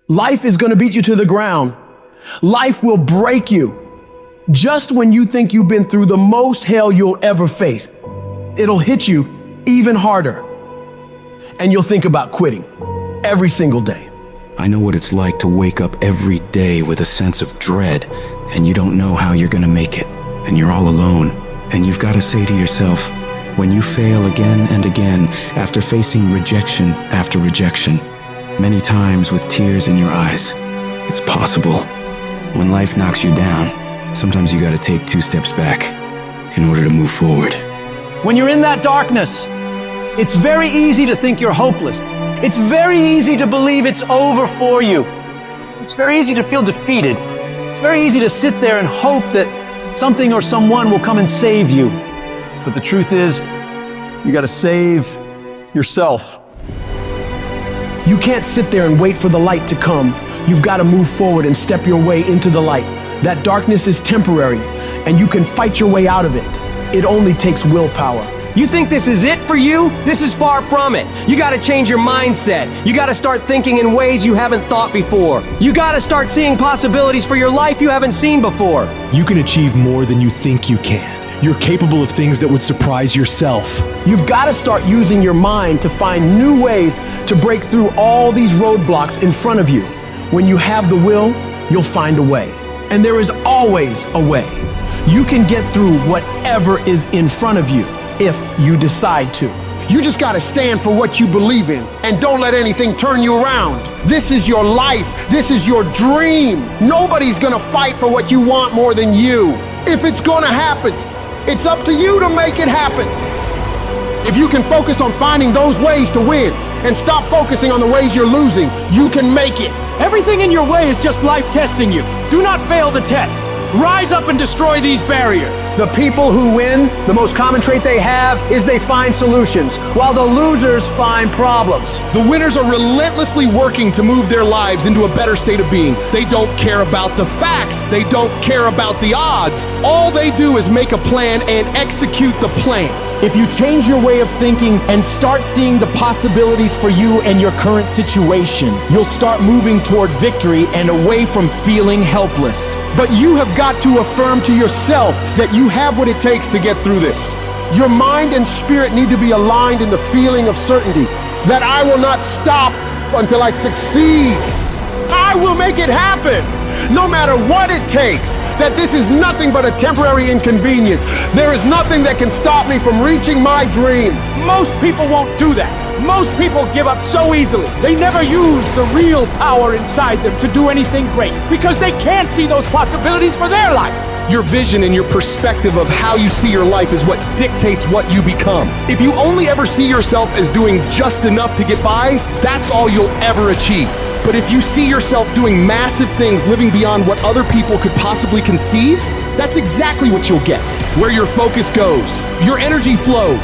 Life is going to beat you to the ground. Life will break you. Just when you think you've been through the most hell you'll ever face, it'll hit you even harder. And you'll think about quitting every single day. I know what it's like to wake up every day with a sense of dread, and you don't know how you're gonna make it, and you're all alone. And you've got to say to yourself, when you fail again and again, after facing rejection after rejection, many times with tears in your eyes, it's possible. When life knocks you down, sometimes you gotta take 2 steps back in order to move forward. When you're in that darkness, it's very easy to think you're hopeless. It's very easy to believe it's over for you. It's very easy to feel defeated. It's very easy to sit there and hope that something or someone will come and save you. But the truth is, you gotta save yourself. You can't sit there and wait for the light to come. You've got to move forward and step your way into the light. That darkness is temporary, and you can fight your way out of it. It only takes willpower. You think this is it for you? This is far from it. You gotta change your mindset. You gotta start thinking in ways you haven't thought before. You gotta start seeing possibilities for your life you haven't seen before. You can achieve more than you think you can. You're capable of things that would surprise yourself. You've got to start using your mind to find new ways to break through all these roadblocks in front of you. When you have the will, you'll find a way. And there is always a way. You can get through whatever is in front of you if you decide to. You just gotta stand for what you believe in and don't let anything turn you around. This is your life. This is your dream. Nobody's gonna fight for what you want more than you. If it's gonna happen, it's up to you to make it happen. If you can focus on finding those ways to win and stop focusing on the ways you're losing, you can make it. Everything in your way is just life testing you. Do not fail the test. Rise up and destroy these barriers. The people who win, the most common trait they have is they find solutions, while the losers find problems. The winners are relentlessly working to move their lives into a better state of being. They don't care about the facts. They don't care about the odds. All they do is make a plan and execute the plan. If you change your way of thinking and start seeing the possibilities for you and your current situation, you'll start moving toward victory and away from feeling helpless. But you have got to affirm to yourself that you have what it takes to get through this. Your mind and spirit need to be aligned in the feeling of certainty that I will not stop until I succeed. I will make it happen, no matter what it takes, that this is nothing but a temporary inconvenience. There is nothing that can stop me from reaching my dream. Most people won't do that. Most people give up so easily. They never use the real power inside them to do anything great because they can't see those possibilities for their life. Your vision and your perspective of how you see your life is what dictates what you become. If you only ever see yourself as doing just enough to get by, that's all you'll ever achieve. But if you see yourself doing massive things, living beyond what other people could possibly conceive, that's exactly what you'll get. Where your focus goes, your energy flows.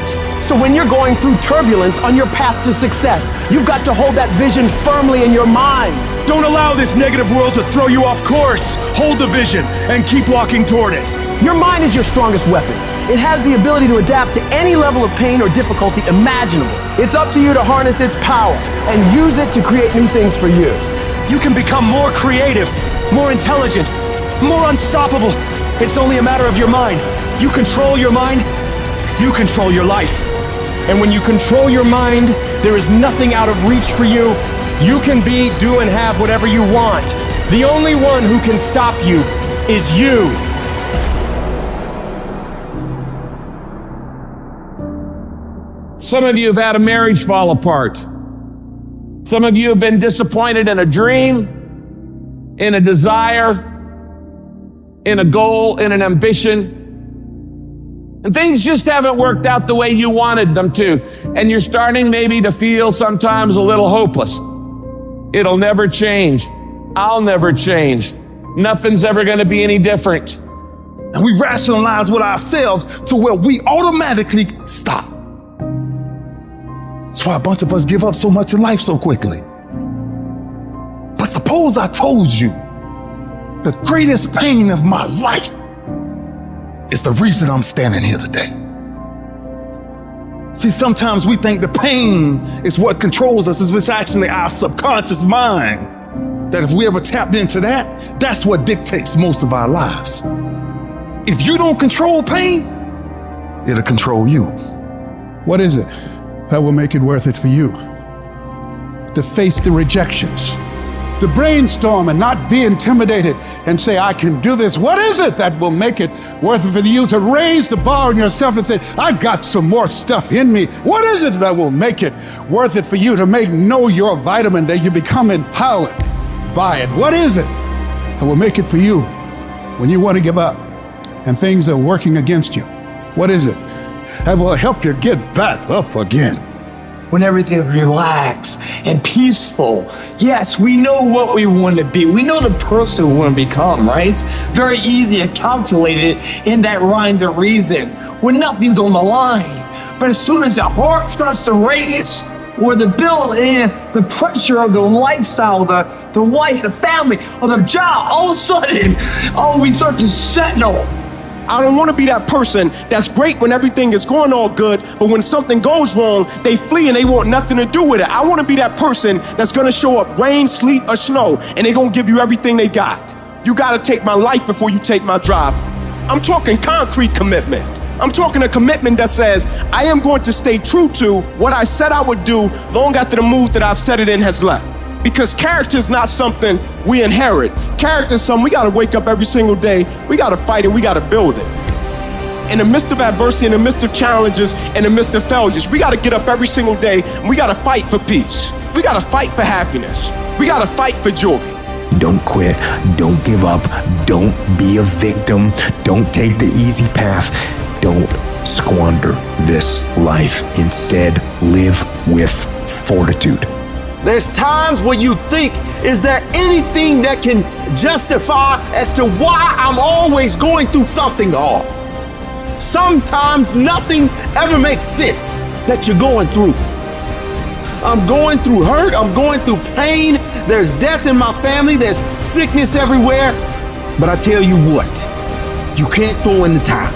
So when you're going through turbulence on your path to success, you've got to hold that vision firmly in your mind. Don't allow this negative world to throw you off course. Hold the vision and keep walking toward it. Your mind is your strongest weapon. It has the ability to adapt to any level of pain or difficulty imaginable. It's up to you to harness its power and use it to create new things for you. You can become more creative, more intelligent, more unstoppable. It's only a matter of your mind. You control your mind, you control your life. And when you control your mind, there is nothing out of reach for you. You can be, do, and have whatever you want. The only one who can stop you is you. Some of you have had a marriage fall apart. Some of you have been disappointed in a dream, in a desire, in a goal, in an ambition. And things just haven't worked out the way you wanted them to. And you're starting maybe to feel sometimes a little hopeless. It'll never change. I'll never change. Nothing's ever going to be any different. And we rationalize with ourselves to where we automatically stop. That's why a bunch of us give up so much in life so quickly. But suppose I told you the greatest pain of my life is the reason I'm standing here today. See, sometimes we think the pain is what controls us. It's actually our subconscious mind that if we ever tapped into that, that's what dictates most of our lives. If you don't control pain, it'll control you. What is it that will make it worth it for you? To face the rejections, to brainstorm and not be intimidated and say, I can do this. What is it that will make it worth it for you to raise the bar on yourself and say, I got some more stuff in me? What is it that will make it worth it for you to know your vitamin, that you become empowered by it? What is it that will make it for you when you want to give up and things are working against you? What is it that will help you get back up again? When everything is relaxed and peaceful. Yes, we know what we want to be. We know the person we want to become, right? It's very easy to calculate it in that rhyme to reason when nothing's on the line. But as soon as the heart starts to race, or the bill and the pressure of the lifestyle, the wife, the family, or the job, all of a sudden, we start to settle. I don't want to be that person that's great when everything is going all good, but when something goes wrong, they flee and they want nothing to do with it. I want to be that person that's going to show up rain, sleet, or snow, and they're going to give you everything they got. You got to take my life before you take my drive. I'm talking concrete commitment. I'm talking a commitment that says I am going to stay true to what I said I would do long after the mood that I've set it in has left. Because character is not something we inherit. Character is something we gotta wake up every single day, we gotta fight it, we gotta build it. In the midst of adversity, in the midst of challenges, in the midst of failures, we gotta get up every single day and we gotta fight for peace. We gotta fight for happiness. We gotta fight for joy. Don't quit, don't give up, don't be a victim, don't take the easy path, don't squander this life. Instead, live with fortitude. There's times when you think, is there anything that can justify as to why I'm always going through something hard? Sometimes nothing ever makes sense that you're going through. I'm going through hurt, I'm going through pain, there's death in my family, there's sickness everywhere. But I tell you what, you can't throw in the towel.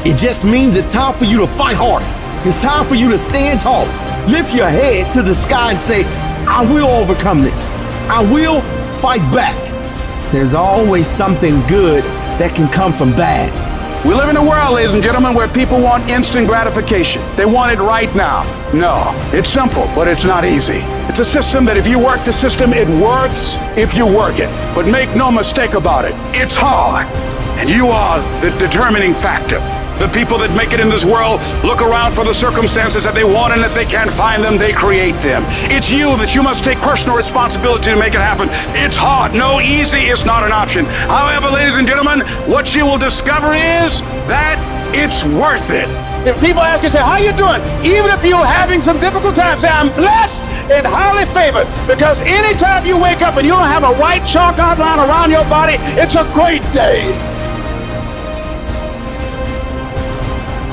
It just means it's time for you to fight harder. It's time for you to stand tall. Lift your heads to the sky and say, I will overcome this. I will fight back. There's always something good that can come from bad. We live in a world, ladies and gentlemen, where people want instant gratification. They want it right now. No, it's simple, but it's not easy. It's a system that if you work the system, it works if you work it. But make no mistake about it, it's hard. And you are the determining factor. The people that make it in this world look around for the circumstances that they want, and if they can't find them, they create them. It's you that you must take personal responsibility to make it happen. It's hard. No, easy is not an option. However, ladies and gentlemen, what you will discover is that it's worth it. If people ask you, say, how you doing? Even if you're having some difficult times, say, I'm blessed and highly favored. Because anytime you wake up and you don't have a white chalk outline around your body, it's a great day.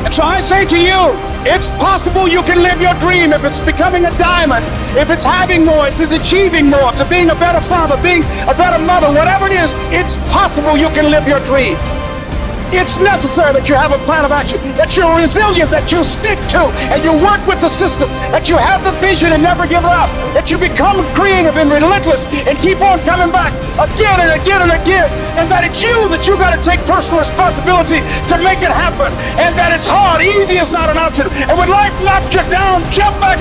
And so I say to you, it's possible you can live your dream. If it's becoming a diamond, if it's having more, it's achieving more, it's being a better father, being a better mother, whatever it is, it's possible you can live your dream. It's necessary that you have a plan of action, that you're resilient, that you stick to, and you work with the system, that you have the vision and never give up, that you become creative and relentless and keep on coming back again and again and again, and that it's you that you got to take personal responsibility to make it happen, and that it's hard. Easy is not an option. And when life knocks you down, jump back